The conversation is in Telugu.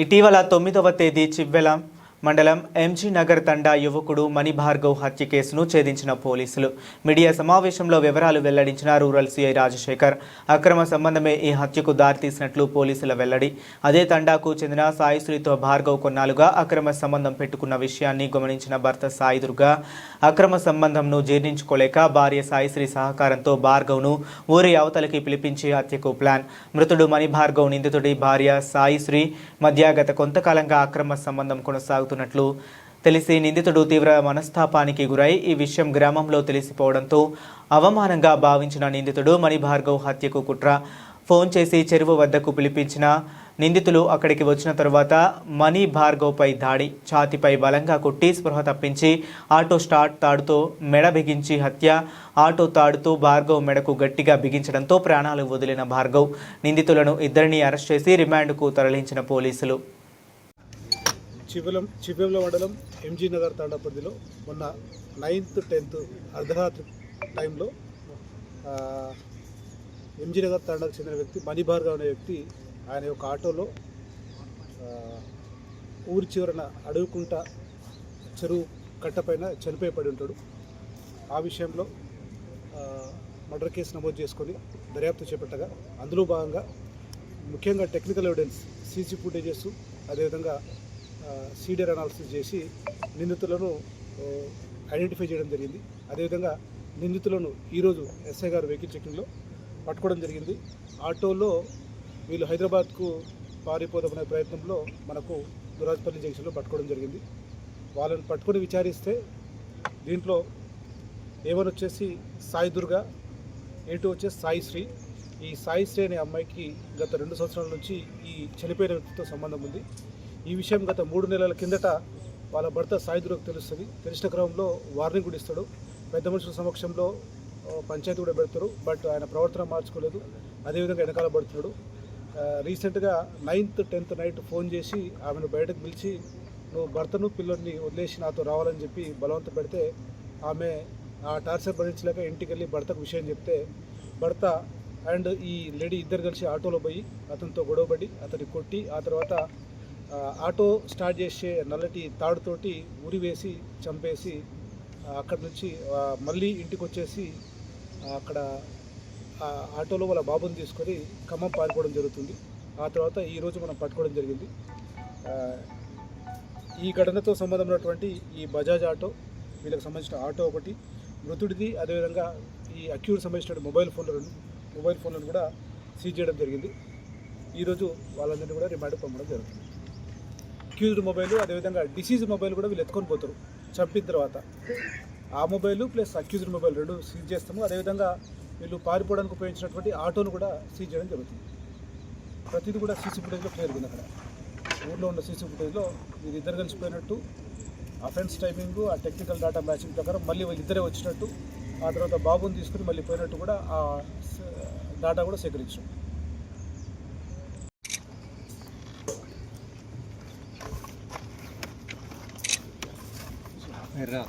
ఇటీవల 9వ తేదీ చివ్వెల మండలం ఎంజీ నగర్ తండా యువకుడు మణిభార్గవ్ హత్య కేసును ఛేదించిన పోలీసులు మీడియా సమావేశంలో వివరాలు వెల్లడించిన రూరల్ సీఐ రాజశేఖర్. అక్రమ సంబంధమే ఈ హత్యకు దారితీసినట్లు పోలీసుల వెల్లడి. అదే తండాకు చెందిన సాయిశ్రీతో భార్గవ్ కొన్నాళ్లుగా అక్రమ సంబంధం పెట్టుకున్న విషయాన్ని గమనించిన భర్త సాయి దుర్గా అక్రమ సంబంధంను జీర్ణించుకోలేక భార్య సాయిశ్రీ సహకారంతో భార్గవ్ను ఊరి అవతలికి పిలిపించి హత్యకు ప్లాన్. మృతుడు మణిభార్గవ్ నిందితుడి భార్య సాయిశ్రీ మధ్య గత కొంతకాలంగా అక్రమ సంబంధం కొనసాగుతున్నట్లు తెలిసి నిందితుడు తీవ్ర మనస్తాపానికి గురై ఈ విషయం గ్రామంలో తెలిసిపోవడంతో అవమానంగా భావించిన నిందితుడు మణిభార్గవ్ హత్యకు కుట్ర. ఫోన్ చేసి చెరువు వద్దకు పిలిపించిన నిందితులు అక్కడికి వచ్చిన తరువాత మణిభార్గవ్పై దాడి, ఛాతీపై బలంగా కొట్టి స్పృహ తప్పించి ఆటో స్టార్ట్ తాడుతో మెడ బిగించి హత్య. ఆటో తాడుతో భార్గవ్ మెడకు గట్టిగా బిగించడంతో ప్రాణాలు వదిలిన భార్గవ్ నిందితులను ఇద్దరిని అరెస్ట్ చేసి రిమాండ్కు తరలించిన పోలీసులు. చివ్వెల మండలం ఎంజీ నగర్ తాండా పరిధిలో మొన్న 9th 10th అర్ధరాత్రి టైంలో ఎంజీ నగర్ తాండాకు చెందిన వ్యక్తి మణిభార్గవ్ అనే వ్యక్తి ఆయన యొక్క ఆటోలో ఊరి చివరన అడుగుకుంటా చెరువు కట్టపైన చనిపోయి పడి ఉంటాడు. ఆ విషయంలో మర్డర్ కేసు నమోదు చేసుకొని దర్యాప్తు చేపట్టగా అందులో భాగంగా ముఖ్యంగా టెక్నికల్ ఎవిడెన్స్, సీసీ ఫుటేజెస్, అదేవిధంగా సీడర్ అనాలిసిస్ చేసి నిందితులను ఐడెంటిఫై చేయడం జరిగింది. అదేవిధంగా నిందితులను ఈరోజు ఎస్ఐ గారు వెహికల్ చెకింగ్లో పట్టుకోవడం జరిగింది. ఆటోలో వీళ్ళు హైదరాబాద్కు పారిపోదామనే ప్రయత్నంలో మనకు దురాజ్పల్లి జంక్షన్లో పట్టుకోవడం జరిగింది. వాళ్ళని పట్టుకొని విచారిస్తే దీంట్లో A1 వచ్చేసి సాయి దుర్గా, A2 వచ్చేసి సాయిశ్రీ. ఈ సాయిశ్రీ అనే అమ్మాయికి గత 2 సంవత్సరాల నుంచి ఈ చనిపోయిన వ్యక్తితో సంబంధం ఉంది. ఈ విషయం గత 3 నెలల కిందట వాళ్ళ భర్త సాయి దుర్గకు తెలుస్తుంది. తెలిసిన క్రమంలో వార్నింగ్ కూడా ఇస్తాడు. పెద్ద మనుషుల సమక్షంలో పంచాయతీ కూడా పెడతారు. బట్ ఆయన ప్రవర్తన మార్చుకోలేదు. అదేవిధంగా వెనకాల పడుతున్నాడు. రీసెంట్గా 9th 10th నైట్ ఫోన్ చేసి ఆమెను బయటకు పిలిచి నువ్వు భర్తను పిల్లల్ని వదిలేసి నాతో రావాలని చెప్పి బలవంత పెడితే ఆమె ఆ టార్చర్ భరించలేక ఇంటికి వెళ్ళి భర్తకు విషయం చెప్తే భర్త అండ్ ఈ లేడీ ఇద్దరు కలిసి ఆటోలో పోయి అతనితో గొడవపడి అతన్ని కొట్టి ఆ తర్వాత ఆటో స్టార్ట్ చేసే నల్లటి తాడుతోటి ఉరి వేసి చంపేసి అక్కడి నుంచి మళ్ళీ ఇంటికి వచ్చేసి అక్కడ ఆటోలో వాళ్ళ బాబుని తీసుకొని ఖమ్మం పారిపోవడం జరుగుతుంది. ఆ తర్వాత ఈరోజు మనం పట్టుకోవడం జరిగింది. ఈ ఘటనతో సంబంధం ఉన్నటువంటి ఈ బజాజ్ ఆటో, వీళ్ళకి సంబంధించిన ఆటో ఒకటి, మృతుడిది, అదేవిధంగా ఈ అక్యూడ్ సంబంధించిన మొబైల్ ఫోన్లను కూడా సీజ్ చేయడం జరిగింది. ఈరోజు వాళ్ళందరినీ కూడా రిమాండ్ పంపడం జరుగుతుంది. అక్యూజ్డ్ మొబైల్, అదేవిధంగా డిసీజ్ మొబైల్ కూడా వీళ్ళు ఎత్తుకొని పోతారు చంపిన తర్వాత. ఆ mobile plus accused mobile 2 seize చేస్తాము. అదేవిధంగా వీళ్ళు పారిపోవడానికి ఉపయోగించినటువంటి ఆటోను కూడా సీజ్ చేయడం జరుగుతుంది. ప్రతిదీ కూడా సీసీ ఫుటేజ్లో క్లియర్ ఉంది. అక్కడ ఊళ్ళో ఉన్న సీసీ ఫుటేజ్లో వీరిద్దరు కలిసిపోయినట్టు, అఫెన్స్ టైమింగ్, ఆ టెక్నికల్ డేటా మ్యాచింగ్ ప్రకారం మళ్ళీ వీళ్ళిద్దరే వచ్చినట్టు, ఆ తర్వాత బాబుని తీసుకుని మళ్ళీ పోయినట్టు కూడా ఆ డేటా కూడా సేకరించాం. రా